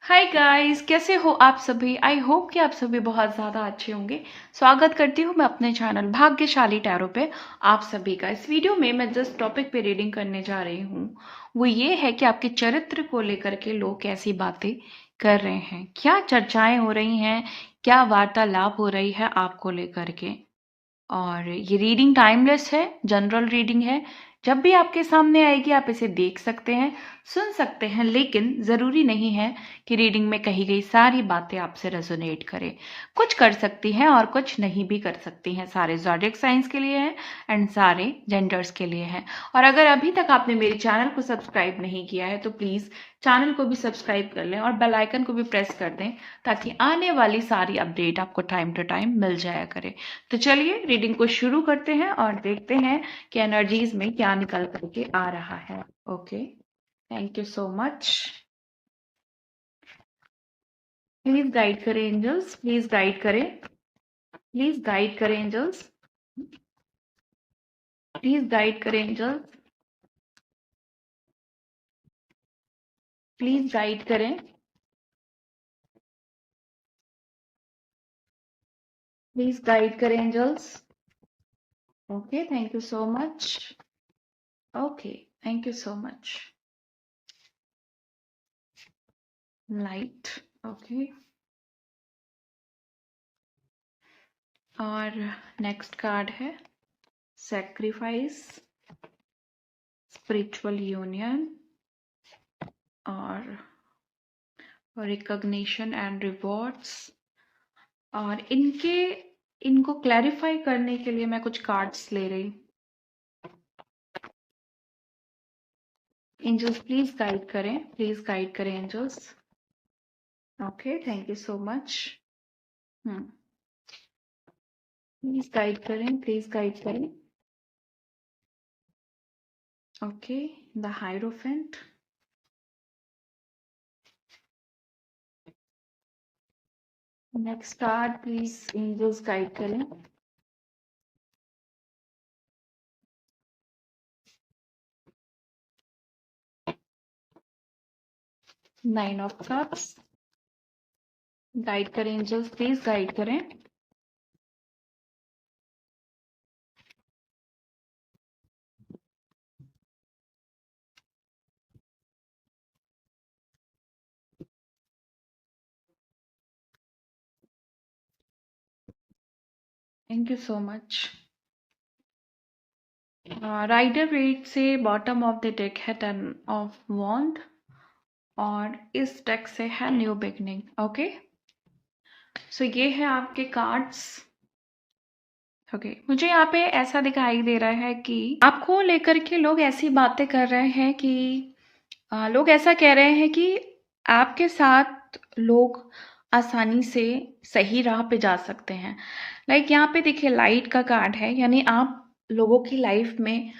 Hi guys, कैसे हो आप सभी। आई होप कि आप सभी बहुत ज़्यादा अच्छे होंगे। स्वागत करती हूँ मैं अपने चैनल भाग्यशाली टैरो पे आप सभी का। इस वीडियो में मैं जिस टॉपिक पे रीडिंग करने जा रही हूँ वो ये है कि आपके चरित्र को लेकर के लोग कैसी बातें कर रहे हैं, क्या चर्चाएं हो रही हैं, क्या वार्तालाप हो रही है आपको लेकर के। और ये रीडिंग टाइमलेस है, जनरल रीडिंग है। जब भी आपके सामने आएगी आप इसे देख सकते हैं, सुन सकते हैं, लेकिन ज़रूरी नहीं है कि रीडिंग में कही गई सारी बातें आपसे रेजोनेट करें। कुछ कर सकती हैं और कुछ नहीं भी कर सकती हैं। सारे ज़ोडिएक साइंस के लिए हैं एंड सारे जेंडर्स के लिए हैं। और अगर अभी तक आपने मेरे चैनल को सब्सक्राइब नहीं किया है तो प्लीज़ चैनल को भी सब्सक्राइब कर लें और बेल आइकन को भी प्रेस कर दें ताकि आने वाली सारी अपडेट आपको टाइम टू टाइम मिल जाया करे। तो चलिए रीडिंग को शुरू करते हैं और देखते हैं कि एनर्जीज में क्या निकल करके आ रहा है। Okay, thank you so much. Please guide करें एंजल्स, प्लीज गाइड करें, प्लीज गाइड करें एंजल्स, प्लीज गाइड करें एंजल्स, प्लीज गाइड करें, प्लीज गाइड करें angels. Okay, thank you so much. Okay, thank you so much. Light. Okay, और next card है sacrifice, spiritual union और recognition and rewards. और इनको clarify करने के लिए मैं कुछ कार्ड्स ले रही। एंजल्स प्लीज गाइड करें, प्लीज गाइड करें angels. Okay, thank you so much. Please guide करें, प्लीज गाइड करें। Okay, the hierophant. Next card please angels guide करें। Nine of cups. गाइड करें एंजल्स, प्लीज गाइड करें। Thank you so much. Rider Waite से bottom of the deck है 10 of वॉन्ड और इस deck से है न्यू बिगनिंग। ओके, सो ये है आपके कार्ड्स। ओके, मुझे यहाँ पे ऐसा दिखाई दे रहा है कि आपको लेकर के लोग ऐसी बातें कर रहे हैं कि लोग ऐसा कह रहे हैं कि आपके साथ लोग आसानी से सही राह पे जा सकते हैं। लाइक यहाँ पे देखिए लाइट का कार्ड है, यानी आप लोगों की लाइफ में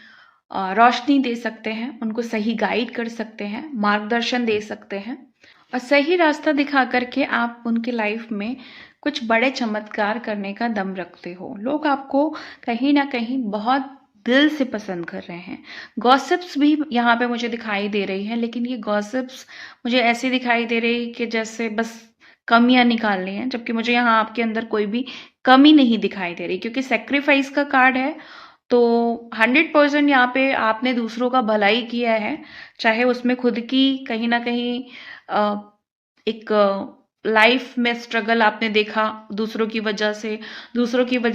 रोशनी दे सकते हैं, उनको सही गाइड कर सकते हैं, मार्गदर्शन दे सकते हैं और सही रास्ता दिखा करके आप उनकी लाइफ में कुछ बड़े चमत्कार करने का दम रखते हो। लोग आपको कहीं ना कहीं बहुत दिल से पसंद कर रहे हैं। गॉसिप्स भी यहाँ पे मुझे दिखाई दे रही है, लेकिन ये गॉसिप्स मुझे ऐसी दिखाई दे रही कि जैसे बस कमियां निकालनी है, जबकि मुझे यहाँ आपके अंदर कोई भी कमी नहीं दिखाई दे रही, क्योंकि सेक्रीफाइस का कार्ड है। तो 100% यहाँ पे आपने दूसरों का भलाई किया है, चाहे उसमें खुद की कहीं ना कहीं एक लाइफ में स्ट्रगल आपने देखा दूसरों की वजह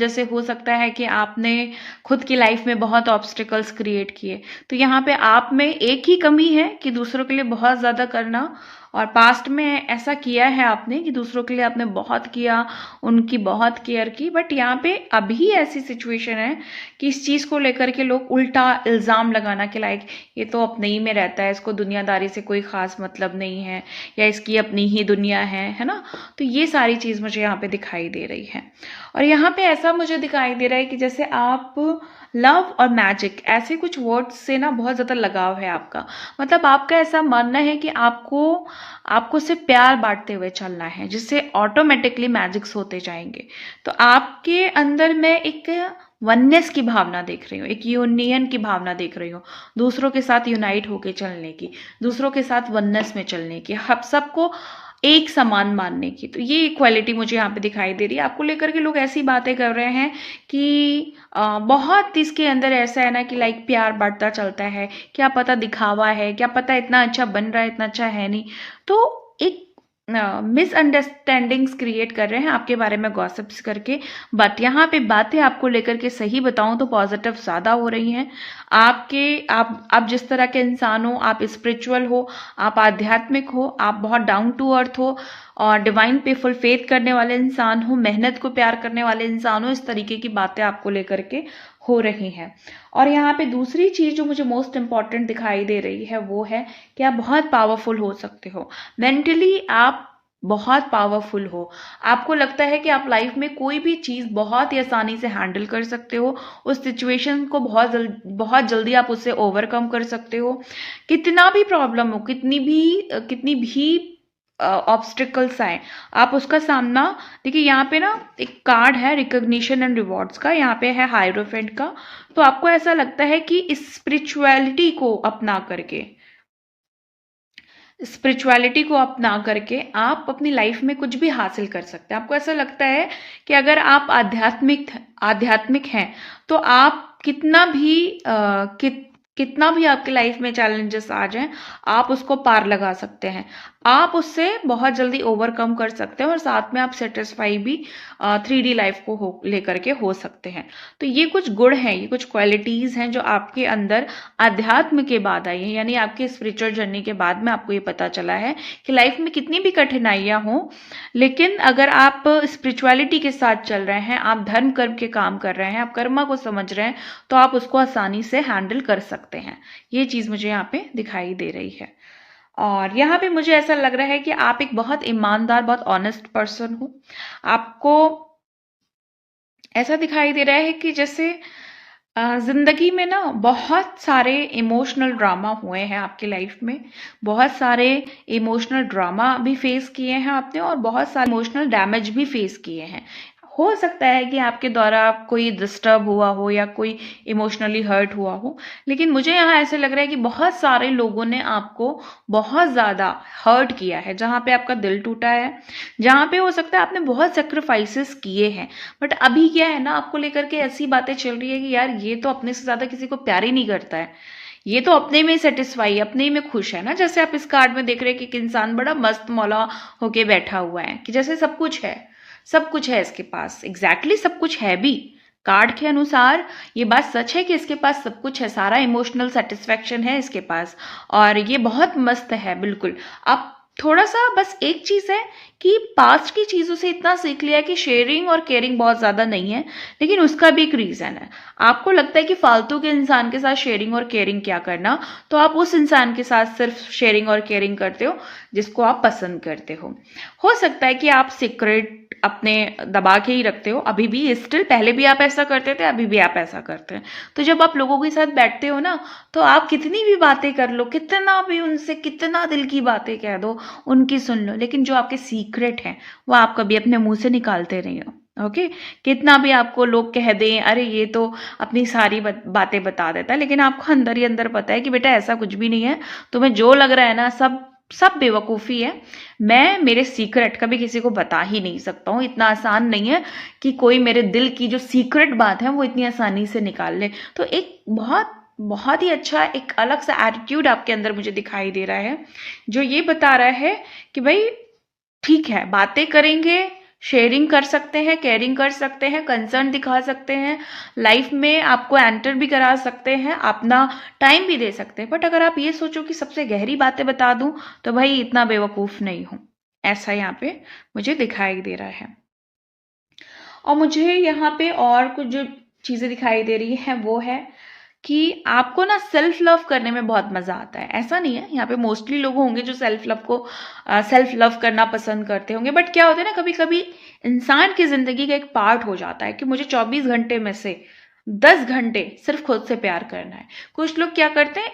से हो सकता है कि आपने खुद की लाइफ में बहुत ऑब्स्टिकल्स क्रिएट किए। तो यहाँ पे आप में एक ही कमी है कि दूसरों के लिए बहुत ज़्यादा करना, और पास्ट में ऐसा किया है आपने कि दूसरों के लिए आपने बहुत किया, उनकी बहुत केयर की। बट यहाँ पे अभी ऐसी सिचुएशन है कि इस चीज़ को लेकर के लोग उल्टा इल्ज़ाम लगाना कि लाइक ये तो अपने ही में रहता है, इसको दुनियादारी से कोई ख़ास मतलब नहीं है, या इसकी अपनी ही दुनिया है ना। तो ये सारी चीज़ मुझे यहाँ पे दिखाई दे रही है। और यहाँ पे ऐसा मुझे दिखाई दे रहा है कि जैसे आप लव और मैजिक ऐसे कुछ वर्ड्स से ना बहुत ज़्यादा लगाव है आपका। मतलब आपका ऐसा मानना है कि आपको सिर्फ प्यार बांटते हुए चलना है, जिससे ऑटोमेटिकली मैजिक्स होते जाएंगे। तो आपके अंदर मैं एक वननेस की भावना देख रही हूँ, एक यूनियन की भावना देख रही हूँ, दूसरों के साथ यूनाइट होके चलने की, दूसरों के साथ वननेस में चलने की, सबको एक समान मानने की। तो ये इक्वालिटी मुझे यहाँ पे दिखाई दे रही है। आपको लेकर के लोग ऐसी बातें कर रहे हैं कि बहुत इसके अंदर ऐसा है ना कि लाइक प्यार बढ़ता चलता है, क्या पता दिखावा है, क्या पता इतना अच्छा बन रहा है, इतना अच्छा है नहीं। तो एक मिसअंडरस्टैंडिंग्स क्रिएट कर रहे हैं आपके बारे में गॉसिप्स करके। बट यहाँ पे बातें आपको लेकर के सही बताऊं तो पॉजिटिव ज़्यादा हो रही हैं। आप जिस तरह के इंसान हो, आप स्पिरिचुअल हो, आप आध्यात्मिक हो, आप बहुत डाउन टू अर्थ हो और डिवाइन पे फुल फेथ करने वाले इंसान हो, मेहनत को प्यार करने वाले इंसान हो, इस तरीके की बातें आपको लेकर के हो रही हैं। और यहाँ पे दूसरी चीज जो मुझे मोस्ट इंपॉर्टेंट दिखाई दे रही है वो है कि आप बहुत पावरफुल हो सकते हो। मेंटली आप बहुत पावरफुल हो। आपको लगता है कि आप लाइफ में कोई भी चीज बहुत ही आसानी से हैंडल कर सकते हो, उस सिचुएशन को बहुत जल्दी आप उससे ओवरकम कर सकते हो। कितना भी प्रॉब्लम हो, कितनी भी ऑब्स्टिकल्स आए, आप उसका सामना। देखिए यहाँ पे ना एक कार्ड है रिकॉग्निशन एंड रिवॉर्ड्स का, यहाँ पे है हायरोफेंट का। तो आपको ऐसा लगता है कि इस स्पिरिचुअलिटी को अपना करके आप अपनी लाइफ में कुछ भी हासिल कर सकते हैं। आपको ऐसा लगता है कि अगर आप आध्यात्मिक हैं तो आप कितना भी आपकी लाइफ में चैलेंजेस आ जाएं, आप उसको पार लगा सकते हैं। आप उससे बहुत जल्दी ओवरकम कर सकते हैं और साथ में आप सेटिस्फाई भी 3D लाइफ को लेकर के हो सकते हैं। तो ये कुछ गुण हैं, ये कुछ क्वालिटीज हैं जो आपके अंदर अध्यात्म के बाद आई है, यानी आपकी स्पिरिचुअल जर्नी के बाद में आपको ये पता चला है कि लाइफ में कितनी भी कठिनाइयां हो, लेकिन अगर आप स्पिरिचुअलिटी के साथ चल रहे हैं, आप धर्म कर्म के काम कर रहे हैं, आप कर्मा को समझ रहे हैं, तो आप उसको आसानी से हैंडल कर सकते हैं। ये चीज मुझे यहाँ पे दिखाई दे रही है। और यहाँ पे मुझे ऐसा लग रहा है कि आप एक बहुत ईमानदार, बहुत ऑनेस्ट पर्सन हो। आपको ऐसा दिखाई दे रहा है कि जैसे जिंदगी में ना बहुत सारे इमोशनल ड्रामा हुए हैं आपकी लाइफ में, बहुत सारे इमोशनल ड्रामा भी फेस किए हैं आपने और बहुत सारे इमोशनल डैमेज भी फेस किए हैं। हो सकता है कि आपके द्वारा कोई डिस्टर्ब हुआ हो या कोई इमोशनली हर्ट हुआ हो, लेकिन मुझे यहाँ ऐसे लग रहा है कि बहुत सारे लोगों ने आपको बहुत ज़्यादा हर्ट किया है, जहाँ पे आपका दिल टूटा है, जहाँ पे हो सकता है आपने बहुत सेक्रीफाइसेस किए हैं। बट अभी क्या है ना, आपको लेकर के ऐसी बातें चल रही है कि यार ये तो अपने से ज़्यादा किसी को प्यार ही नहीं करता है, ये तो अपने में सेटिस्फाई, अपने में खुश है ना। जैसे आप इस कार्ड में देख रहे हैं कि एक इंसान बड़ा मस्त मौला होके बैठा हुआ है कि जैसे सब कुछ है, सब कुछ है इसके पास। एग्जैक्टली सब कुछ है भी, कार्ड के अनुसार ये बात सच है कि इसके पास सब कुछ है, सारा इमोशनल सेटिस्फेक्शन है इसके पास और ये बहुत मस्त है बिल्कुल। अब थोड़ा सा बस एक चीज है कि पास्ट की चीजों से इतना सीख लिया कि शेयरिंग और केयरिंग बहुत ज्यादा नहीं है, लेकिन उसका भी एक रीजन है। आपको लगता है कि फालतू के इंसान के साथ शेयरिंग और केयरिंग क्या करना, तो आप उस इंसान के साथ सिर्फ शेयरिंग और केयरिंग करते हो जिसको आप पसंद करते हो सकता है कि आप सीक्रेट अपने दबा के ही रखते हो अभी भी, स्टिल पहले भी आप ऐसा करते थे, अभी भी आप ऐसा करते हैं। तो जब आप लोगों के साथ बैठते हो ना, तो आप कितनी भी बातें कर लो, कितना भी उनसे कितना दिल की बातें कह दो, उनकी सुन लो, लेकिन जो आपके सीक्रेट हैं वो आप कभी अपने मुंह से निकालते नहीं हो। ओके, कितना भी आपको लोग कह दें अरे ये तो अपनी सारी बातें बता देता है, लेकिन आपको अंदर ही अंदर पता है कि बेटा ऐसा कुछ भी नहीं है, तुम्हें जो लग रहा है ना सब सब बेवकूफ़ी है। मैं मेरे सीक्रेट कभी किसी को बता ही नहीं सकता हूँ, इतना आसान नहीं है कि कोई मेरे दिल की जो सीक्रेट बात है वो इतनी आसानी से निकाल ले। तो एक बहुत बहुत ही अच्छा एक अलग सा एटीट्यूड आपके अंदर मुझे दिखाई दे रहा है, जो ये बता रहा है कि भाई ठीक है, बातें करेंगे, शेयरिंग कर सकते हैं, केयरिंग कर सकते हैं, कंसर्न दिखा सकते हैं, लाइफ में आपको एंटर भी करा सकते हैं, अपना टाइम भी दे सकते हैं। बट अगर आप ये सोचो कि सबसे गहरी बातें बता दूं, तो भाई इतना बेवकूफ़ नहीं हूं, ऐसा यहाँ पे मुझे दिखाई दे रहा है। और मुझे यहाँ पे और कुछ जो चीज़ें दिखाई दे रही हैं वो है कि आपको ना सेल्फ लव करने में बहुत मजा आता है। ऐसा नहीं है, यहाँ पे मोस्टली लोग होंगे जो सेल्फ लव करना पसंद करते होंगे, बट क्या होता है ना, कभी कभी इंसान की जिंदगी का एक पार्ट हो जाता है कि मुझे 24 घंटे में से 10 घंटे सिर्फ खुद से प्यार करना है। कुछ लोग क्या करते हैं,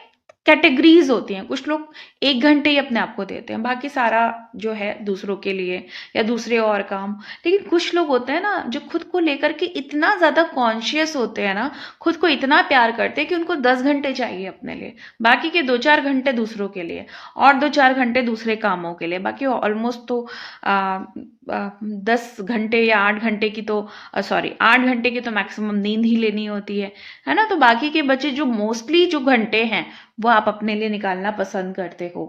कैटेगरीज होती हैं। कुछ लोग 1 घंटे ही अपने आप को देते हैं, बाकी सारा जो है दूसरों के लिए या दूसरे और काम। लेकिन कुछ लोग होते हैं ना जो खुद को लेकर के इतना ज़्यादा कॉन्शियस होते हैं ना, खुद को इतना प्यार करते हैं कि उनको 10 घंटे चाहिए अपने लिए, बाकी के 2-4 घंटे दूसरों के लिए और 2-4 घंटे दूसरे कामों के लिए। बाकी ऑलमोस्ट तो 10 घंटे या 8 घंटे की तो 8 घंटे की तो मैक्सिमम नींद ही लेनी होती है ना। तो बाकी के बचे जो मोस्टली जो घंटे हैं वो आप अपने लिए निकालना पसंद करते हो।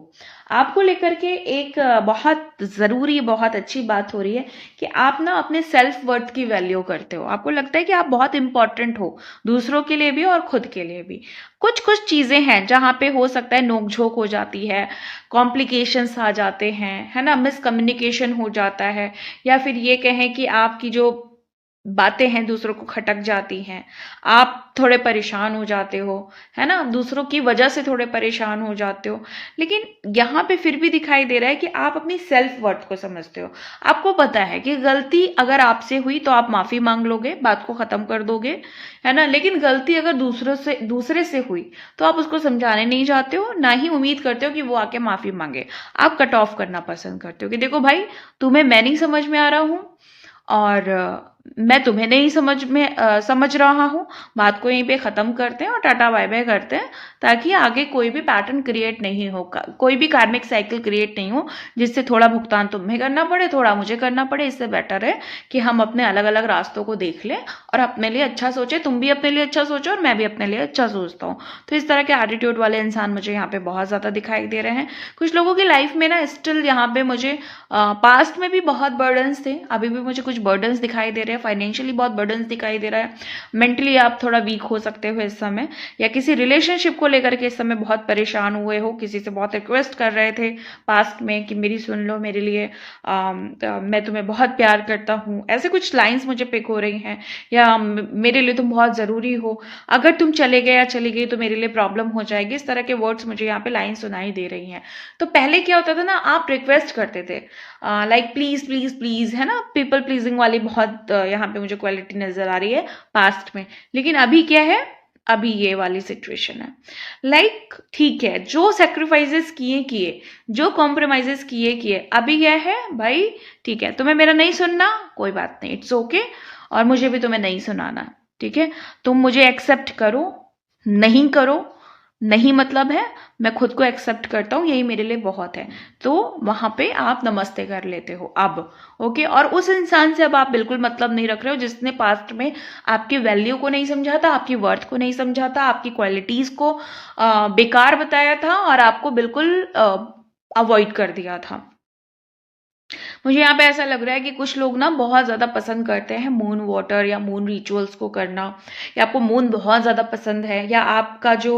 आपको लेकर के एक बहुत ज़रूरी, बहुत अच्छी बात हो रही है कि आप ना अपने सेल्फ वर्थ की वैल्यू करते हो। आपको लगता है कि आप बहुत इंपॉर्टेंट हो, दूसरों के लिए भी और खुद के लिए भी। कुछ कुछ चीज़ें हैं जहाँ पे हो सकता है नोक झोंक हो जाती है, कॉम्प्लिकेशंस आ जाते हैं, है ना, मिसकम्युनिकेशन हो जाता है, या फिर ये कहें कि आपकी जो बातें हैं दूसरों को खटक जाती हैं, आप थोड़े परेशान हो जाते हो, है ना, दूसरों की वजह से थोड़े परेशान हो जाते हो। लेकिन यहाँ पे फिर भी दिखाई दे रहा है कि आप अपनी सेल्फ वर्थ को समझते हो। आपको पता है कि गलती अगर आपसे हुई तो आप माफी मांग लोगे, बात को खत्म कर दोगे, है ना। लेकिन गलती अगर दूसरे से हुई तो आप उसको समझाने नहीं जाते हो, ना ही उम्मीद करते हो कि वो आके माफी मांगे। आप कट ऑफ करना पसंद करते हो कि देखो भाई, तुम्हें मैं नहीं समझ में आ रहा हूँ और मैं तुम्हें नहीं समझ रहा हूँ, बात को यहीं पे ख़त्म करते हैं और टाटा बाय बाय करते हैं, ताकि आगे कोई भी पैटर्न क्रिएट नहीं हो, कोई भी कार्मिक साइकिल क्रिएट नहीं हो जिससे थोड़ा भुगतान तुम्हें करना पड़े, थोड़ा मुझे करना पड़े। इससे बेटर है कि हम अपने अलग अलग रास्तों को देख लें और अपने लिए अच्छा सोचें। तुम भी अपने लिए अच्छा सोचो और मैं भी अपने लिए अच्छा सोचता हूँ। तो इस तरह के एटीट्यूड वाले इंसान मुझे यहाँ पे बहुत ज़्यादा दिखाई दे रहे हैं। कुछ लोगों की लाइफ में ना स्टिल यहाँ पे मुझे पास्ट में भी बहुत बर्डन्स थे, अभी भी मुझे कुछ बर्डन्स दिखाई दे रहे हैं। फाइनेंशियली बहुत बर्डन्स दिखाई दे रहा है, मेंटली आप थोड़ा वीक हो सकते हो इस समय, या किसी रिलेशनशिप को लेकर के इस समय बहुत परेशान हुए हो, किसी से बहुत रिक्वेस्ट कर रहे थे पास्ट में कि मेरी सुन लो, मेरे लिए मैं तुम्हें बहुत प्यार करता हूँ, ऐसे कुछ लाइंस मुझे पिक हो रही हैं, या मेरे लिए तुम बहुत ज़रूरी हो, अगर तुम चले गए या चली गई तो मेरे लिए प्रॉब्लम हो जाएगी। इस तरह के वर्ड्स मुझे यहाँ पे लाइन सुनाई दे रही हैं। तो पहले क्या होता था ना, आप रिक्वेस्ट करते थे लाइक प्लीज प्लीज प्लीज, है ना, पीपल प्लीजिंग वाली बहुत यहाँ पे मुझे क्वालिटी नजर आ रही है पास्ट में। लेकिन अभी क्या है, अभी ये वाली सिचुएशन है लाइक ठीक है, जो सेक्रीफाइसेस किए, जो कॉम्प्रोमाइजेस किए, अभी क्या है भाई, ठीक है, तुम्हें मेरा नहीं सुनना, कोई बात नहीं, इट्स ओके, और मुझे भी तुम्हें नहीं सुनाना, ठीक है। तुम मुझे एक्सेप्ट करो, नहीं करो, नहीं मतलब है, मैं खुद को एक्सेप्ट करता हूँ, यही मेरे लिए बहुत है। तो वहां पे आप नमस्ते कर लेते हो अब, ओके। और उस इंसान से अब आप बिल्कुल मतलब नहीं रख रहे हो जिसने पास्ट में आपकी वैल्यू को नहीं समझा था, आपकी वर्थ को नहीं समझा था, आपकी क्वालिटीज को बेकार बताया था और आपको बिल्कुल अवॉइड कर दिया था। मुझे यहाँ पे ऐसा लग रहा है कि कुछ लोग ना बहुत ज़्यादा पसंद करते हैं मून वाटर या मून रिचुअल्स को करना, या आपको मून बहुत ज़्यादा पसंद है, या आपका जो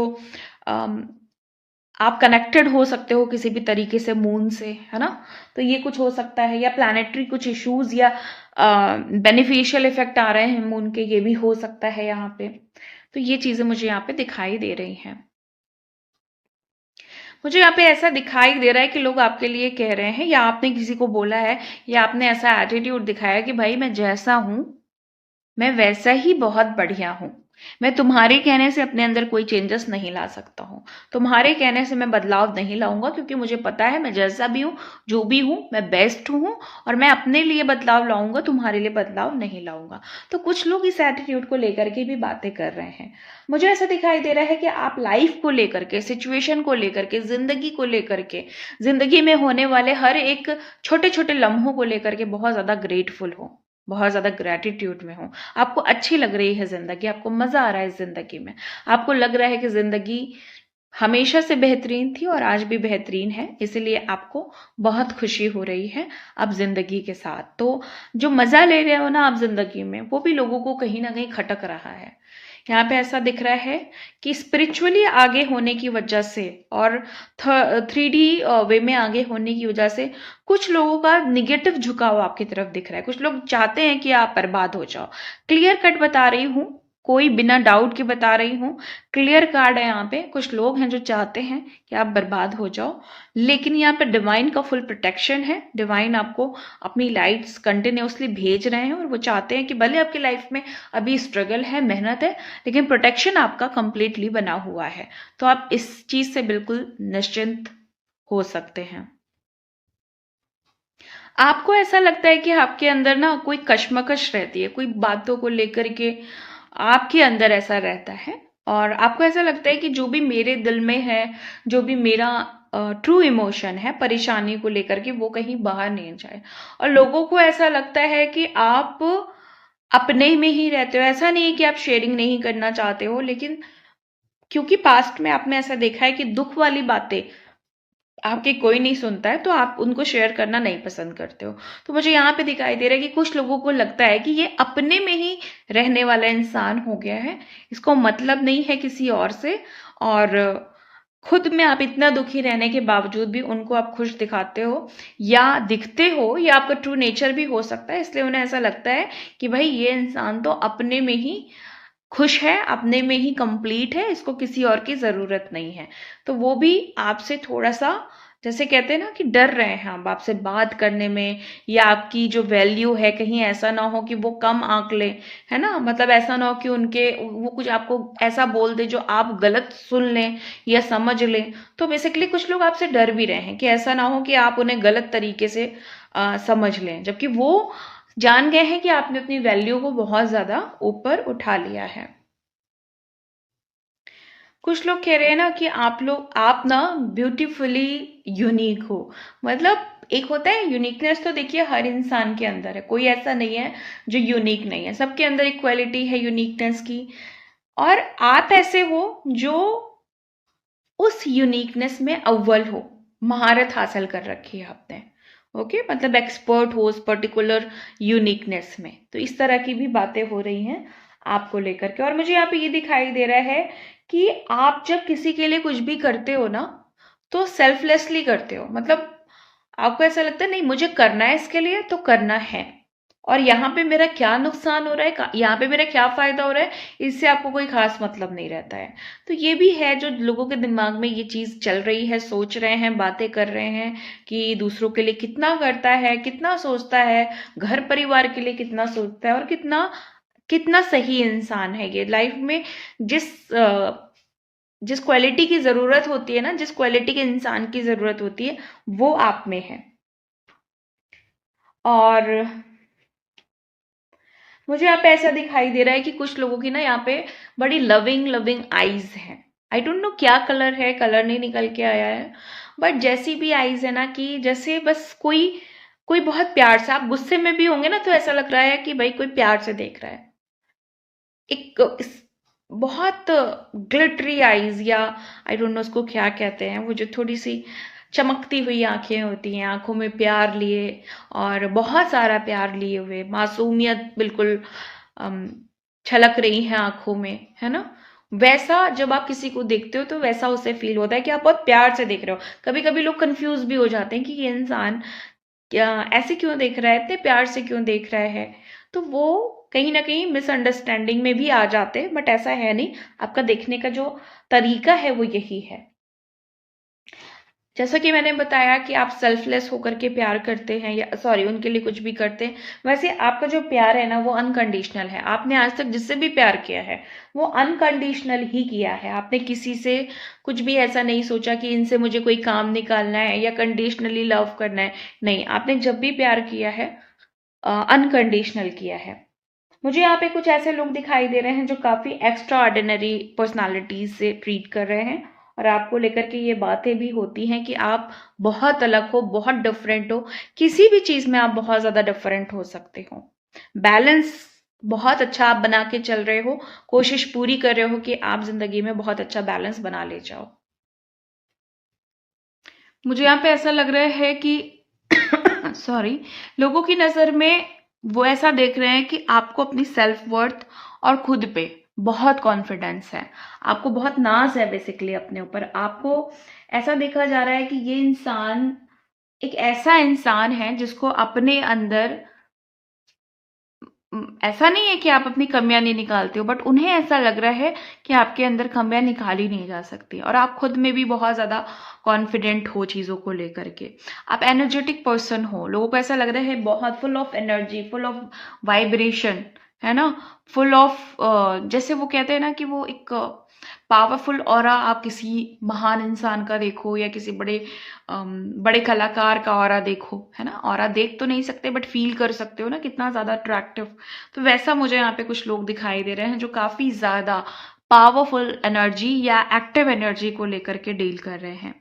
आप कनेक्टेड हो सकते हो किसी भी तरीके से मून से, है ना। तो ये कुछ हो सकता है, या प्लानेटरी कुछ इश्यूज या बेनिफिशियल इफेक्ट आ रहे हैं मून के, ये भी हो सकता है यहाँ पे। तो ये चीजें मुझे यहाँ पे दिखाई दे रही हैं। मुझे यहाँ पे ऐसा दिखाई दे रहा है कि लोग आपके लिए कह रहे हैं, या आपने किसी को बोला है, या आपने ऐसा एटीट्यूड दिखाया कि भाई मैं जैसा हूं मैं वैसा ही बहुत बढ़िया हूं, मैं तुम्हारे कहने से अपने अंदर कोई चेंजेस नहीं ला सकता हूँ, तुम्हारे कहने से मैं बदलाव नहीं लाऊंगा, क्योंकि मुझे पता है मैं जैसा भी हूँ, जो भी हूँ, मैं बेस्ट हूँ और मैं अपने लिए बदलाव लाऊंगा, तुम्हारे लिए बदलाव नहीं लाऊंगा। तो कुछ लोग इस एटीट्यूड को लेकर के भी बातें कर रहे हैं। मुझे ऐसा दिखाई दे रहा है कि आप लाइफ को लेकर के, सिचुएशन को लेकर के, जिंदगी को लेकर के, जिंदगी में होने वाले हर एक छोटे छोटे लम्हों को लेकर के बहुत ज्यादा ग्रेटफुल हो, बहुत ज्यादा ग्रेटिट्यूड में हो। आपको अच्छी लग रही है जिंदगी, आपको मजा आ रहा है जिंदगी में, आपको लग रहा है कि जिंदगी हमेशा से बेहतरीन थी और आज भी बेहतरीन है, इसलिए आपको बहुत खुशी हो रही है अब जिंदगी के साथ। तो जो मजा ले रहे हो ना आप जिंदगी में, वो भी लोगों को कहीं ना कहीं खटक रहा है। यहाँ पे ऐसा दिख रहा है कि स्पिरिचुअली आगे होने की वजह से और 3D वे में आगे होने की वजह से कुछ लोगों का निगेटिव झुकाव आपकी तरफ दिख रहा है। कुछ लोग चाहते हैं कि आप बर्बाद हो जाओ। क्लियर कट बता रही हूँ, कोई बिना डाउट के बता रही हूँ, क्लियर कार्ड है यहाँ पे। कुछ लोग हैं जो चाहते हैं कि आप बर्बाद हो जाओ, लेकिन यहाँ पे डिवाइन का फुल प्रोटेक्शन है। डिवाइन आपको अपनी लाइट्स कंटिन्यूअसली भेज रहे हैं और वो चाहते हैं कि भले आपकी लाइफ में अभी स्ट्रगल है, मेहनत है, लेकिन प्रोटेक्शन आपका कंप्लीटली बना हुआ है। तो आप इस चीज से बिल्कुल निश्चिंत हो सकते हैं। आपको ऐसा लगता है कि आपके अंदर ना कोई कश्मकश रहती है, कोई बातों को लेकर के आपके अंदर ऐसा रहता है, और आपको ऐसा लगता है कि जो भी मेरे दिल में है, जो भी मेरा ट्रू इमोशन है परेशानी को लेकर के, वो कहीं बाहर नहीं जाए। और लोगों को ऐसा लगता है कि आप अपने में ही रहते हो। ऐसा नहीं है कि आप शेयरिंग नहीं करना चाहते हो, लेकिन क्योंकि पास्ट में आपने ऐसा देखा है कि दुख वाली बातें आपकी कोई नहीं सुनता है, तो आप उनको शेयर करना नहीं पसंद करते हो। तो मुझे यहाँ पे दिखाई दे रहा है कि कुछ लोगों को लगता है कि ये अपने में ही रहने वाला इंसान हो गया है, इसको मतलब नहीं है किसी और से, और खुद में आप इतना दुखी रहने के बावजूद भी उनको आप खुश दिखाते हो या दिखते हो, या आपका ट्रू नेचर भी हो सकता है। इसलिए उन्हें ऐसा लगता है कि भाई ये इंसान तो अपने में ही खुश है, अपने में ही कंप्लीट है, इसको किसी और की जरूरत नहीं है। तो वो भी आपसे थोड़ा सा, जैसे कहते हैं ना कि डर रहे हैं हम आपसे बात करने में, या आपकी जो वैल्यू है कहीं ऐसा ना हो कि वो कम आंक ले, है ना। मतलब ऐसा ना हो कि उनके वो कुछ आपको ऐसा बोल दे जो आप गलत सुन लें या समझ लें। तो बेसिकली कुछ लोग आपसे डर भी रहे हैं कि ऐसा ना हो कि आप उन्हें गलत तरीके से समझ लें, जबकि वो जान गए हैं कि आपने अपनी वैल्यू को बहुत ज्यादा ऊपर उठा लिया है। कुछ लोग कह रहे हैं ना कि आप ना ब्यूटीफुली यूनिक हो। मतलब एक होता है यूनिकनेस, तो देखिए हर इंसान के अंदर है, कोई ऐसा नहीं है जो यूनिक नहीं है, सबके अंदर एक क्वालिटी है यूनिकनेस की। और आप ऐसे हो जो उस यूनिकनेस में अव्वल हो, महारत हासिल कर रखी है आपने। ओके, मतलब एक्सपर्ट हो उस पर्टिकुलर यूनिकनेस में। तो इस तरह की भी बातें हो रही हैं आपको लेकर के। और मुझे यहाँ पे ये दिखाई दे रहा है कि आप जब किसी के लिए कुछ भी करते हो ना, तो सेल्फलेसली करते हो। मतलब आपको ऐसा लगता है नहीं मुझे करना है इसके लिए तो करना है, और यहाँ पे मेरा क्या नुकसान हो रहा है, यहाँ पे मेरा क्या फायदा हो रहा है, इससे आपको कोई खास मतलब नहीं रहता है। तो ये भी है जो लोगों के दिमाग में ये चीज चल रही है, सोच रहे हैं, बातें कर रहे हैं कि दूसरों के लिए कितना करता है, कितना सोचता है, घर परिवार के लिए कितना सोचता है, और कितना कितना सही इंसान है ये लाइफ में। जिस क्वालिटी की जरूरत होती है ना, जिस क्वालिटी के इंसान की जरूरत होती है, वो आप में है। और मुझे यहाँ पे ऐसा दिखाई दे रहा है कि कुछ लोगों की ना यहाँ पे बड़ी लविंग लविंग आईज है। आई डोंट नो क्या कलर है, कलर नहीं निकल के आया है, बट जैसी भी आईज है ना, कि जैसे बस कोई कोई बहुत प्यार से, आप गुस्से में भी होंगे ना तो ऐसा लग रहा है कि भाई कोई प्यार से देख रहा है। एक बहुत ग्लिटरी आईज, या आई डोंट नो उसको क्या कहते हैं, वो जो थोड़ी सी चमकती हुई आंखें होती हैं, आंखों में प्यार लिए और बहुत सारा प्यार लिए हुए, मासूमियत बिल्कुल अम, छलक रही है आंखों में, है ना। वैसा जब आप किसी को देखते हो तो वैसा उसे फील होता है कि आप बहुत प्यार से देख रहे हो। कभी कभी लोग कंफ्यूज भी हो जाते हैं कि ये इंसान क्या ऐसे क्यों देख रहा है, इतने प्यार से क्यों देख रहा है। तो वो कहीं ना कहीं मिसअंडरस्टैंडिंग में भी आ जाते हैं, बट ऐसा है नहीं, आपका देखने का जो तरीका है वो यही है। जैसा कि मैंने बताया कि आप सेल्फलेस होकर के प्यार करते हैं, या सॉरी उनके लिए कुछ भी करते हैं। वैसे आपका जो प्यार है ना वो अनकंडीशनल है। आपने आज तक जिससे भी प्यार किया है वो अनकंडीशनल ही किया है। आपने किसी से कुछ भी ऐसा नहीं सोचा कि इनसे मुझे कोई काम निकालना है या कंडीशनली लव करना है। नहीं, आपने जब भी प्यार किया है अनकंडीशनल किया है। मुझे यहाँ पे कुछ ऐसे लोग दिखाई दे रहे हैं जो काफी एक्स्ट्रा ऑर्डिनरी पर्सनालिटीज से ट्रीट कर रहे हैं, और आपको लेकर के ये बातें भी होती हैं कि आप बहुत अलग हो, बहुत डिफरेंट हो। किसी भी चीज में आप बहुत ज्यादा डिफरेंट हो सकते हो। बैलेंस बहुत अच्छा आप बना के चल रहे हो, कोशिश पूरी कर रहे हो कि आप जिंदगी में बहुत अच्छा बैलेंस बना ले जाओ। मुझे यहाँ पे ऐसा लग रहा है कि सॉरी, लोगों की नजर में वो ऐसा देख रहे हैं कि आपको अपनी सेल्फ वर्थ और खुद पे बहुत कॉन्फिडेंस है, आपको बहुत नाज है बेसिकली अपने ऊपर। आपको ऐसा देखा जा रहा है कि ये इंसान एक ऐसा इंसान है जिसको अपने अंदर ऐसा नहीं है कि आप अपनी कमियां नहीं निकालते हो, बट उन्हें ऐसा लग रहा है कि आपके अंदर कमियां निकाली नहीं जा सकती, और आप खुद में भी बहुत ज़्यादा कॉन्फिडेंट हो चीज़ों को लेकर के। आप एनर्जेटिक पर्सन हो, लोगों को ऐसा लग रहा है बहुत full of energy, full of vibration, है ना, फुल ऑफ, जैसे वो कहते हैं ना कि वो एक पावरफुल ऑरा आप किसी महान इंसान का देखो या किसी बड़े कलाकार का ऑरा देखो, है ना। ऑरा देख तो नहीं सकते बट फील कर सकते हो ना कितना ज्यादा अट्रैक्टिव। तो वैसा मुझे यहाँ पे कुछ लोग दिखाई दे रहे हैं जो काफी ज्यादा पावरफुल एनर्जी या एक्टिव एनर्जी को लेकर के डील कर रहे हैं।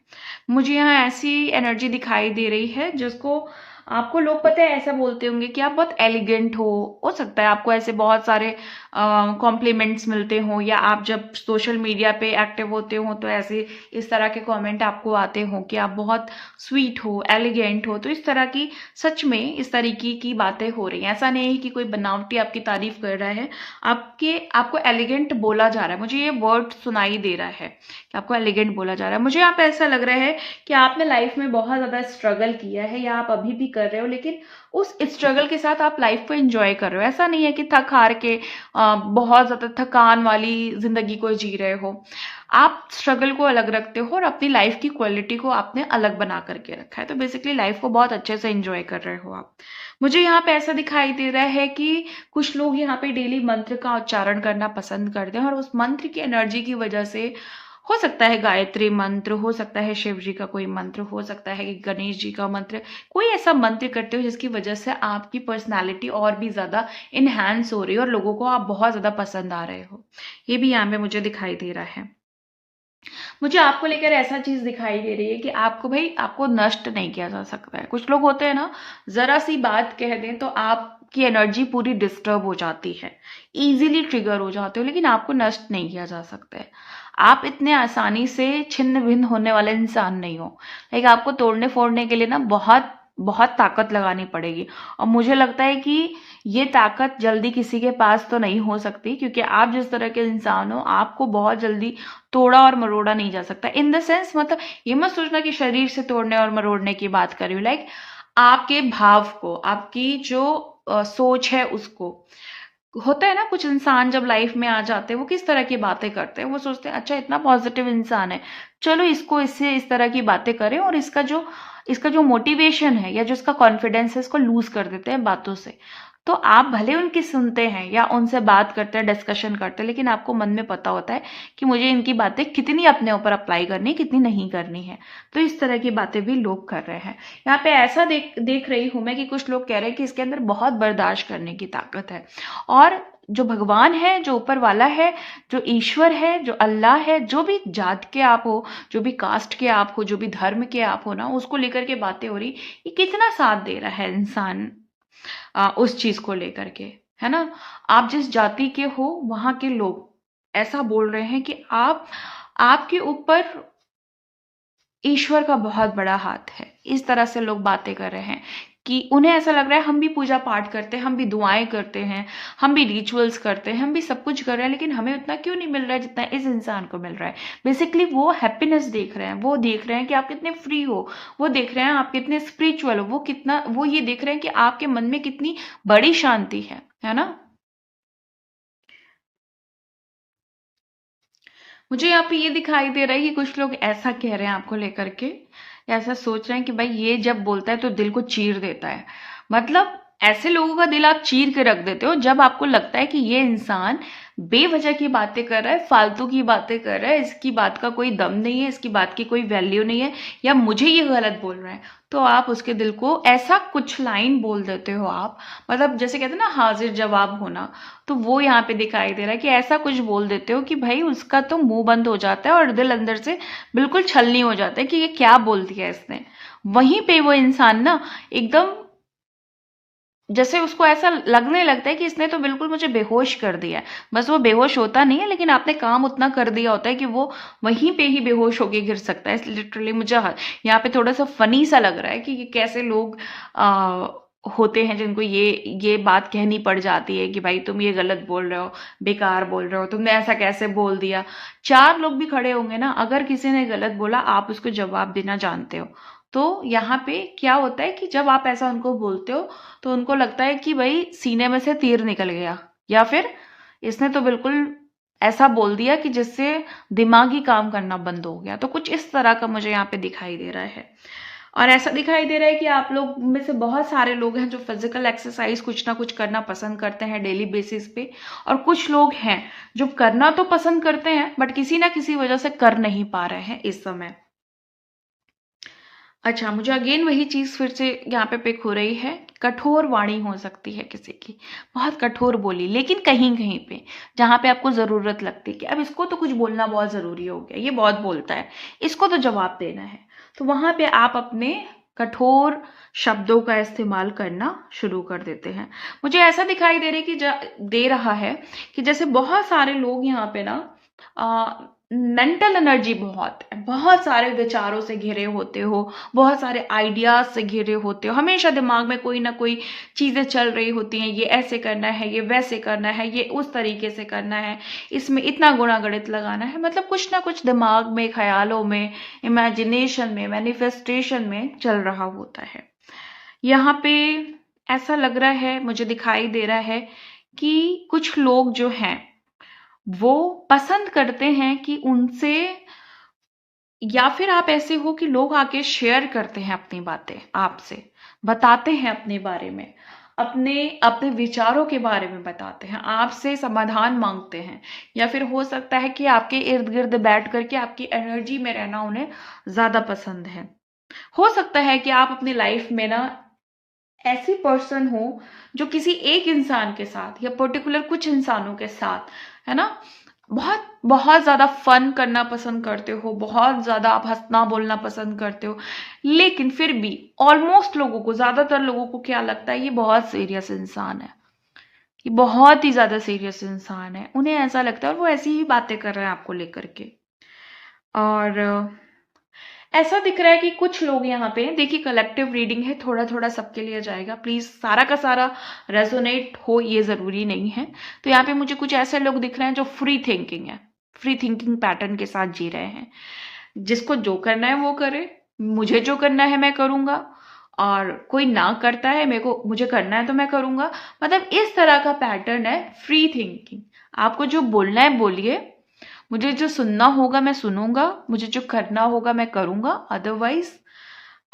मुझे यहाँ ऐसी एनर्जी दिखाई दे रही है जिसको आपको लोग पता है ऐसा बोलते होंगे कि आप बहुत एलिगेंट हो सकता है आपको ऐसे बहुत सारे कॉम्प्लीमेंट्स मिलते हो, या आप जब सोशल मीडिया पे एक्टिव होते हो तो ऐसे इस तरह के कमेंट आपको आते हो कि आप बहुत स्वीट हो, एलिगेंट हो। तो इस तरह की सच में इस तरीके की बातें हो रही हैं। ऐसा नहीं है कि कोई बनावटी आपकी तारीफ कर रहा है, आपको एलिगेंट बोला जा रहा है। मुझे ये वर्ड सुनाई दे रहा है कि आपको एलिगेंट बोला जा रहा है। मुझे यहाँ पे ऐसा लग रहा है कि आपने लाइफ में बहुत ज्यादा स्ट्रगल किया है या आप अभी भी कर रहे हो, लेकिन उस स्ट्रगल के साथ आप लाइफ को एंजॉय कर रहे हो। ऐसा नहीं है कि थक हार के बहुत ज्यादा थकान वाली जिंदगी को जी रहे हो। आप स्ट्रगल को अलग रखते हो और अपनी लाइफ की क्वालिटी को आपने अलग बना करके रखा है। तो बेसिकली लाइफ को बहुत अच्छे से एंजॉय कर रहे हो आप। मुझे यहाँ पे ऐसा दिखाई दे रहा है कि कुछ लोग यहाँ पे डेली मंत्र का उच्चारण करना पसंद करते हैं, और उस मंत्र की एनर्जी की वजह से, हो सकता है गायत्री मंत्र, हो सकता है शिव जी का कोई मंत्र, हो सकता है कि गणेश जी का मंत्र, कोई ऐसा मंत्र करते हो जिसकी वजह से आपकी पर्सनालिटी और भी ज्यादा इनहैंस हो रही है और लोगों को आप बहुत ज्यादा पसंद आ रहे हो। ये भी यहाँ पे मुझे दिखाई दे रहा है। मुझे आपको लेकर ऐसा चीज दिखाई दे रही है कि आपको नष्ट नहीं किया जा सकता है। कुछ लोग होते हैं ना, जरा सी बात कह दें तो आपकी एनर्जी पूरी डिस्टर्ब हो जाती है, इजीली ट्रिगर हो जाते हो, लेकिन आपको नष्ट नहीं किया जा सकता है। आप इतने आसानी से छिन्न भिन्न होने वाले इंसान नहीं हो। लाइक आपको तोड़ने फोड़ने के लिए ना बहुत बहुत ताकत लगानी पड़ेगी, और मुझे लगता है कि ये ताकत जल्दी किसी के पास तो नहीं हो सकती, क्योंकि आप जिस तरह के इंसान हो आपको बहुत जल्दी तोड़ा और मरोड़ा नहीं जा सकता। इन द सेंस, मतलब ये मत सोचना कि शरीर से तोड़ने और मरोड़ने की बात कर रही हूँ। लाइक आपके भाव को, आपकी जो सोच है उसको। होता है ना कुछ इंसान जब लाइफ में आ जाते हैं वो किस तरह की बातें करते हैं, वो सोचते हैं अच्छा इतना पॉजिटिव इंसान है, चलो इसको इससे इस तरह की बातें करें, और इसका जो मोटिवेशन है या जो इसका कॉन्फिडेंस है इसको लूज कर देते हैं बातों से। तो आप भले उनकी सुनते हैं या उनसे बात करते हैं, डिस्कशन करते हैं, लेकिन आपको मन में पता होता है कि मुझे इनकी बातें कितनी अपने ऊपर अप्लाई करनी, कितनी नहीं करनी है। तो इस तरह की बातें भी लोग कर रहे हैं। यहाँ पे ऐसा देख रही हूं मैं कि कुछ लोग कह रहे हैं कि इसके अंदर बहुत बर्दाश्त करने की ताकत है, और जो भगवान है, जो ऊपर वाला है, जो ईश्वर है, जो अल्लाह है, जो भी जात के आप हो, जो भी कास्ट के आप हो, जो भी धर्म के आप हो ना, उसको लेकर के बातें हो रही, ये कितना साथ दे रहा है इंसान उस चीज को लेकर के, है ना। आप जिस जाति के हो वहां के लोग ऐसा बोल रहे हैं कि आपके ऊपर ईश्वर का बहुत बड़ा हाथ है। इस तरह से लोग बातें कर रहे हैं कि उन्हें ऐसा लग रहा है हम भी पूजा पाठ करते हैं, हम भी दुआएं करते हैं, हम भी रिचुअल्स करते हैं, हम भी सब कुछ कर रहे हैं, लेकिन हमें उतना क्यों नहीं मिल रहा है जितना इस इंसान को मिल रहा है। बेसिकली वो हैप्पीनेस देख रहे हैं, वो देख रहे हैं कि आप कितने फ्री हो, वो देख रहे हैं आप कितने स्पिरिचुअल हो, वो ये देख रहे हैं कि आपके मन में कितनी बड़ी शांति है ना। मुझे यहाँ पे ये दिखाई दे रहा है कि कुछ लोग ऐसा कह रहे हैं आपको लेकर के, या ऐसा सोच रहे हैं कि भाई ये जब बोलता है तो दिल को चीर देता है। मतलब ऐसे लोगों का दिल आप चीर के रख देते हो जब आपको लगता है कि ये इंसान बेवजह की बातें कर रहा है, फालतू की बातें कर रहा है, इसकी बात का कोई दम नहीं है, इसकी बात की कोई वैल्यू नहीं है, या मुझे ये गलत बोल रहा है। तो आप उसके दिल को ऐसा कुछ लाइन बोल देते हो आप, मतलब जैसे कहते हैं ना हाजिर जवाब होना, तो वो यहाँ पे दिखाई दे रहा है कि ऐसा कुछ बोल देते हो कि भाई उसका तो मुंह बंद हो जाता है और दिल अंदर से बिल्कुल छलनी हो जाता है कि ये क्या बोल दिया इसने। वहीं पे वो इंसान ना एकदम, जैसे उसको ऐसा लगने लगता है कि इसने तो बिल्कुल मुझे बेहोश कर दिया है। बस वो बेहोश होता नहीं है, लेकिन आपने काम उतना कर दिया होता है कि वो वहीं पे ही बेहोश होके गिर सकता है। लिटरली मुझे यहाँ पे थोड़ा सा फनी सा लग रहा है कि कैसे लोग होते हैं जिनको ये बात कहनी पड़ जाती है कि भाई तुम ये गलत बोल रहे हो, बेकार बोल रहे हो, तुमने ऐसा कैसे बोल दिया। चार लोग भी खड़े होंगे ना, अगर किसी ने गलत बोला आप उसको जवाब देना जानते हो, तो यहाँ पे क्या होता है कि जब आप ऐसा उनको बोलते हो तो उनको लगता है कि भाई सीने में से तीर निकल गया, या फिर इसने तो बिल्कुल ऐसा बोल दिया कि जिससे दिमागी काम करना बंद हो गया। तो कुछ इस तरह का मुझे यहाँ पे दिखाई दे रहा है। और ऐसा दिखाई दे रहा है कि आप लोग में से बहुत सारे लोग हैं जो फिजिकल एक्सरसाइज कुछ ना कुछ करना पसंद करते हैं डेली बेसिस पे, और कुछ लोग हैं जो करना तो पसंद करते हैं बट किसी ना किसी वजह से कर नहीं पा रहे हैं इस समय। अच्छा, मुझे अगेन वही चीज फिर से यहाँ पे पिक हो रही है, कठोर वाणी हो सकती है किसी की, बहुत कठोर बोली, लेकिन कहीं कहीं पे जहाँ पे आपको जरूरत लगती है कि अब इसको तो कुछ बोलना बहुत जरूरी हो गया, ये बहुत बोलता है, इसको तो जवाब देना है, तो वहां पे आप अपने कठोर शब्दों का इस्तेमाल करना शुरू कर देते हैं। मुझे ऐसा दिखाई दे रहा है कि दे रहा है कि जैसे बहुत सारे लोग यहाँ पे ना मेंटल एनर्जी बहुत सारे विचारों से घिरे होते हो, बहुत सारे आइडियाज से घिरे होते हो, हमेशा दिमाग में कोई ना कोई चीजें चल रही होती हैं, ये ऐसे करना है, ये वैसे करना है, ये उस तरीके से करना है, इसमें इतना गुणा गणित लगाना है, मतलब कुछ ना कुछ दिमाग में, ख्यालों में, इमेजिनेशन में, मैनिफेस्टेशन में चल रहा होता है। यहाँ पे ऐसा लग रहा है, मुझे दिखाई दे रहा है कि कुछ लोग जो हैं वो पसंद करते हैं कि उनसे, या फिर आप ऐसे हो कि लोग आके शेयर करते हैं अपनी बातें आपसे, बताते हैं अपने बारे में, अपने अपने विचारों के बारे में बताते हैं, आपसे समाधान मांगते हैं, या फिर हो सकता है कि आपके इर्द गिर्द बैठ करके आपकी एनर्जी में रहना उन्हें ज्यादा पसंद है। हो सकता है कि आप अपनी लाइफ में ना ऐसी पर्सन हो जो किसी एक इंसान के साथ या पर्टिकुलर कुछ इंसानों के साथ, है ना, बहुत बहुत ज्यादा फन करना पसंद करते हो, बहुत ज्यादा आप हंसना बोलना पसंद करते हो, लेकिन फिर भी ऑलमोस्ट लोगों को, ज्यादातर लोगों को क्या लगता है, ये बहुत सीरियस इंसान है, ये बहुत ही ज्यादा सीरियस इंसान है, उन्हें ऐसा लगता है और वो ऐसी ही बातें कर रहे हैं आपको लेकर के। और ऐसा दिख रहा है कि कुछ लोग यहाँ पे, देखिए कलेक्टिव रीडिंग है, थोड़ा थोड़ा सबके लिए जाएगा, प्लीज सारा का सारा रेजोनेट हो ये जरूरी नहीं है। तो यहाँ पे मुझे कुछ ऐसे लोग दिख रहे हैं जो फ्री थिंकिंग है, फ्री थिंकिंग पैटर्न के साथ जी रहे हैं, जिसको जो करना है वो करे, मुझे जो करना है मैं करूंगा, और कोई ना करता है, मेरे को मुझे करना है तो मैं करूंगा, मतलब इस तरह का पैटर्न है फ्री थिंकिंग। आपको जो बोलना है बोलिए, मुझे जो सुनना होगा मैं सुनूंगा, मुझे जो करना होगा मैं करूंगा, अदरवाइज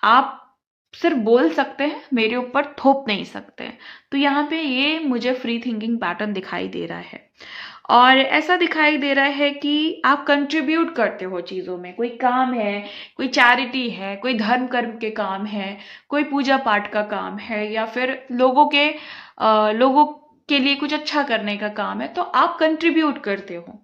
आप सिर्फ बोल सकते हैं, मेरे ऊपर थोप नहीं सकते हैं। तो यहाँ पे ये मुझे फ्री थिंकिंग पैटर्न दिखाई दे रहा है। और ऐसा दिखाई दे रहा है कि आप कंट्रीब्यूट करते हो चीजों में, कोई काम है, कोई चैरिटी है, कोई धर्म कर्म के काम है, कोई पूजा पाठ का काम है, या फिर लोगों के लिए कुछ अच्छा करने का काम है, तो आप कंट्रीब्यूट करते हो।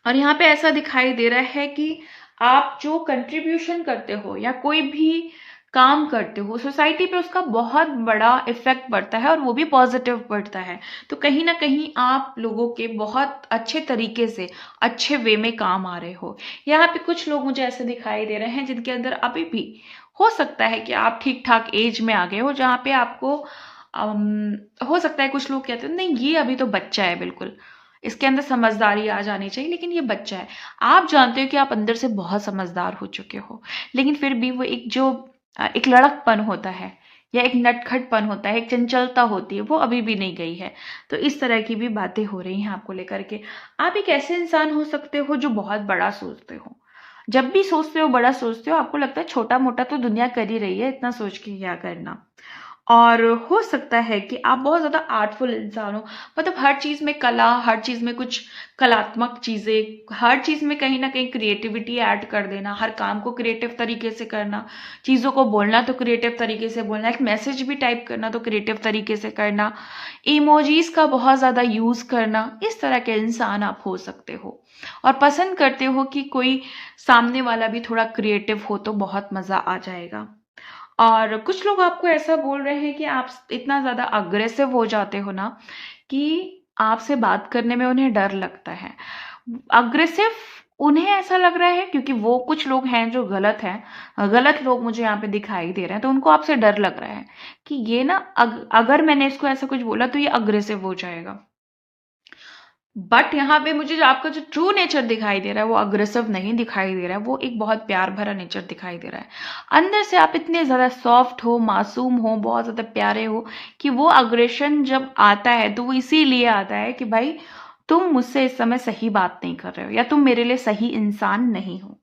और यहाँ पे ऐसा दिखाई दे रहा है कि आप जो कंट्रीब्यूशन करते हो या कोई भी काम करते हो, सोसाइटी पे उसका बहुत बड़ा इफेक्ट पड़ता है, और वो भी पॉजिटिव पड़ता है। तो कहीं ना कहीं आप लोगों के बहुत अच्छे तरीके से, अच्छे वे में काम आ रहे हो। यहाँ पे कुछ लोग मुझे ऐसे दिखाई दे रहे हैं जिनके अंदर अभी भी हो सकता है कि आप ठीक ठाक एज में आ गए हो, जहाँ पे आपको हो सकता है कुछ लोग कहते हैं नहीं ये अभी तो बच्चा है, बिल्कुल इसके अंदर समझदारी आ जानी चाहिए, लेकिन ये बच्चा है। आप जानते हो कि आप अंदर से बहुत समझदार हो चुके हो, लेकिन फिर भी वो एक लड़कपन होता है, या एक नटखटपन होता है, एक चंचलता होती है, वो अभी भी नहीं गई है। तो इस तरह की भी बातें हो रही हैं आपको लेकर के। आप एक ऐसे इंसान हो सकते हो जो बहुत बड़ा सोचते हो, जब भी सोचते हो बड़ा सोचते हो, आपको लगता है छोटा मोटा तो दुनिया कर ही रही है, इतना सोच के क्या करना। और हो सकता है कि आप बहुत ज्यादा आर्टफुल इंसान हो, मतलब हर चीज में कला, हर चीज में कुछ कलात्मक चीजें, हर चीज में कहीं ना कहीं क्रिएटिविटी ऐड कर देना, हर काम को क्रिएटिव तरीके से करना, चीजों को बोलना तो क्रिएटिव तरीके से बोलना, एक मैसेज भी टाइप करना तो क्रिएटिव तरीके से करना, इमोजीज का बहुत ज्यादा यूज करना, इस तरह के इंसान आप हो सकते हो। और पसंद करते हो कि कोई सामने वाला भी थोड़ा क्रिएटिव हो तो बहुत मजा आ जाएगा। और कुछ लोग आपको ऐसा बोल रहे हैं कि आप इतना ज्यादा अग्रेसिव हो जाते हो ना कि आपसे बात करने में उन्हें डर लगता है। अग्रेसिव उन्हें ऐसा लग रहा है क्योंकि वो कुछ लोग हैं जो गलत हैं, गलत लोग मुझे यहाँ पे दिखाई दे रहे हैं, तो उनको आपसे डर लग रहा है कि ये ना अगर मैंने इसको ऐसा कुछ बोला तो ये अग्रेसिव हो जाएगा। बट यहाँ पे मुझे जो आपका जो ट्रू नेचर दिखाई दे रहा है वो अग्रेसिव नहीं दिखाई दे रहा है, वो एक बहुत प्यार भरा नेचर दिखाई दे रहा है। अंदर से आप इतने ज़्यादा सॉफ्ट हो, मासूम हो, बहुत ज़्यादा प्यारे हो कि वो अग्रेशन जब आता है तो वो इसीलिए आता है कि भाई तुम मुझसे इस समय सही बात नहीं कर रहे हो या तुम मेरे लिए सही इंसान नहीं हो।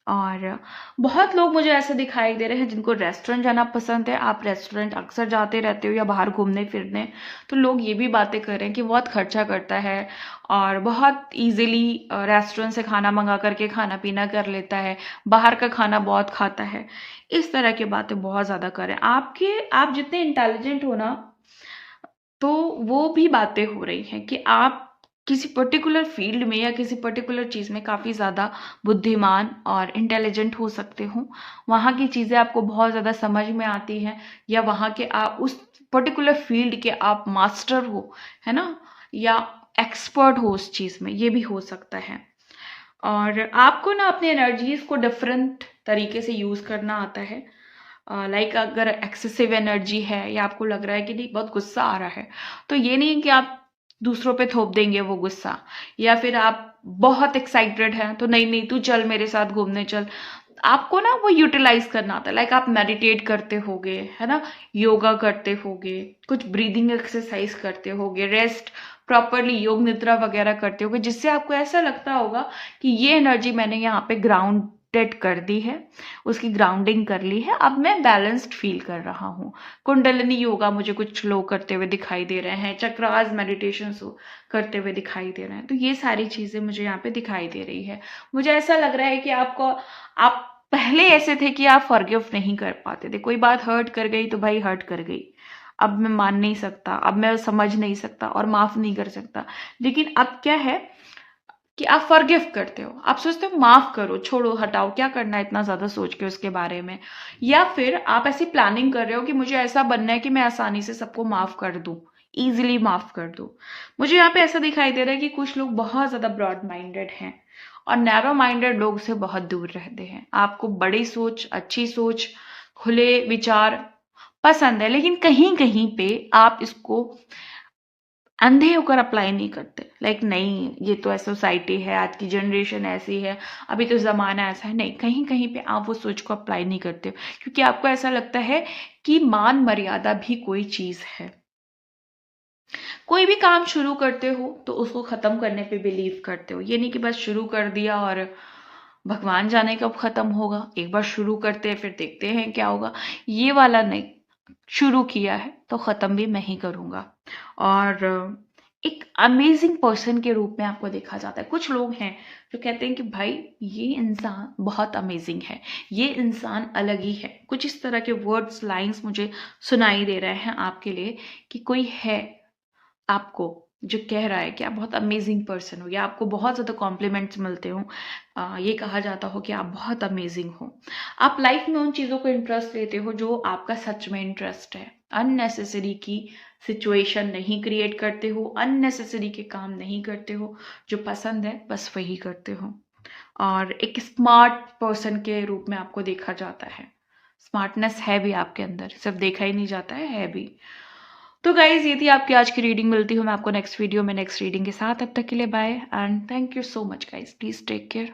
और बहुत लोग मुझे ऐसे दिखाई दे रहे हैं जिनको रेस्टोरेंट जाना पसंद है। आप रेस्टोरेंट अक्सर जाते रहते हो या बाहर घूमने फिरने, तो लोग ये भी बातें कर रहे हैं कि बहुत खर्चा करता है और बहुत इजीली रेस्टोरेंट से खाना मंगा करके खाना पीना कर लेता है, बाहर का खाना बहुत खाता है। इस तरह की बातें बहुत ज़्यादा कर रहे हैं। आप जितने इंटेलिजेंट हो ना, तो वो भी बातें हो रही हैं कि आप किसी पर्टिकुलर फील्ड में या किसी पर्टिकुलर चीज़ में काफ़ी ज़्यादा बुद्धिमान और इंटेलिजेंट हो सकते हो। वहाँ की चीज़ें आपको बहुत ज़्यादा समझ में आती हैं, या वहाँ के आप उस पर्टिकुलर फील्ड के आप मास्टर हो, है ना? या एक्सपर्ट हो उस चीज़ में, ये भी हो सकता है। और आपको ना अपनी एनर्जीज़ को डिफरेंट तरीके से यूज़ करना आता है। लाइक अगर एक्सेसिव एनर्जी है या आपको लग रहा है कि नहीं बहुत गुस्सा आ रहा है, तो ये नहीं कि आप दूसरों पे थोप देंगे वो गुस्सा, या फिर आप बहुत एक्साइटेड हैं तो नहीं नहीं तू चल मेरे साथ घूमने चल। आपको ना वो यूटिलाइज करना आता है। लाइक आप मेडिटेट करते होगे, है ना, योगा करते होगे, कुछ ब्रीदिंग एक्सरसाइज करते होगे, रेस्ट प्रॉपरली योग निद्रा वगैरह करते होगे, जिससे आपको ऐसा लगता होगा कि ये एनर्जी मैंने यहाँ पे ग्राउंडेड कर दी है, उसकी ग्राउंडिंग कर ली है, अब मैं बैलेंस्ड फील कर रहा हूँ। कुंडलिनी योगा मुझे कुछ लोग करते हुए दिखाई दे रहे हैं, चक्रास मेडिटेशन करते हुए दिखाई दे रहे हैं। तो ये सारी चीज़ें मुझे यहाँ पे दिखाई दे रही है। मुझे ऐसा लग रहा है कि आप पहले ऐसे थे कि आप फॉरगिव नहीं कर पाते थे। कोई बात हर्ट कर गई तो भाई हर्ट कर गई, अब मैं मान नहीं सकता, अब मैं समझ नहीं सकता और माफ नहीं कर सकता। लेकिन अब क्या है कि आप फॉरगिव करते हो, आप सोचते हो माफ करो, छोड़ो, हटाओ, क्या करना है इतना ज्यादा सोच के उसके बारे में। या फिर आप ऐसी प्लानिंग कर रहे हो कि मुझे ऐसा बनना है कि मैं आसानी से सबको माफ कर दूं, इजीली माफ कर दूं। मुझे यहाँ पे ऐसा दिखाई दे रहा है कि कुछ लोग बहुत ज्यादा ब्रॉड माइंडेड हैं और नैरो माइंडेड लोग से बहुत दूर रहते हैं। आपको बड़ी सोच, अच्छी सोच, खुले विचार पसंद है, लेकिन कहीं कहीं पे आप इसको अंधे होकर अप्लाई नहीं करते। लाइक नहीं, ये तो ऐसा सोसाइटी है, आज की जनरेशन ऐसी है, अभी तो ज़माना ऐसा है। नहीं, कहीं कहीं पे आप वो सोच को अप्लाई नहीं करते हो, क्योंकि आपको ऐसा लगता है कि मान मर्यादा भी कोई चीज़ है। कोई भी काम शुरू करते हो तो उसको ख़त्म करने पे बिलीव करते हो। ये नहीं कि बस शुरू कर दिया और भगवान जाने कब ख़त्म होगा, एक बार शुरू करते हैं फिर देखते हैं क्या होगा, ये वाला नहीं। शुरू किया है तो ख़त्म भी मैं ही करूँगा। और एक अमेजिंग पर्सन के रूप में आपको देखा जाता है। कुछ लोग हैं जो कहते हैं कि भाई ये इंसान बहुत अमेजिंग है, ये इंसान अलग ही है। कुछ इस तरह के वर्ड्स, लाइंस मुझे सुनाई दे रहे हैं आपके लिए कि कोई है आपको जो कह रहा है कि आप बहुत अमेजिंग पर्सन हो, या आपको बहुत ज़्यादा कॉम्प्लीमेंट्स मिलते हो। ये कहा जाता हो कि आप बहुत अमेजिंग हो। आप लाइफ में उन चीज़ों को इंटरेस्ट लेते हो जो आपका सच में इंटरेस्ट है। अननेसेसरी की सिचुएशन नहीं क्रिएट करते हो, अननेसेसरी के काम नहीं करते हो, जो पसंद है बस वही करते हो। और एक स्मार्ट पर्सन के रूप में आपको देखा जाता है। स्मार्टनेस है भी आपके अंदर, सिर्फ देखा ही नहीं जाता है भी। तो गाइज ये थी आपकी आज की रीडिंग। मिलती हूँ मैं आपको नेक्स्ट वीडियो में नेक्स्ट रीडिंग के साथ। तब तक के लिए bye and thank you so much guys. Please take care.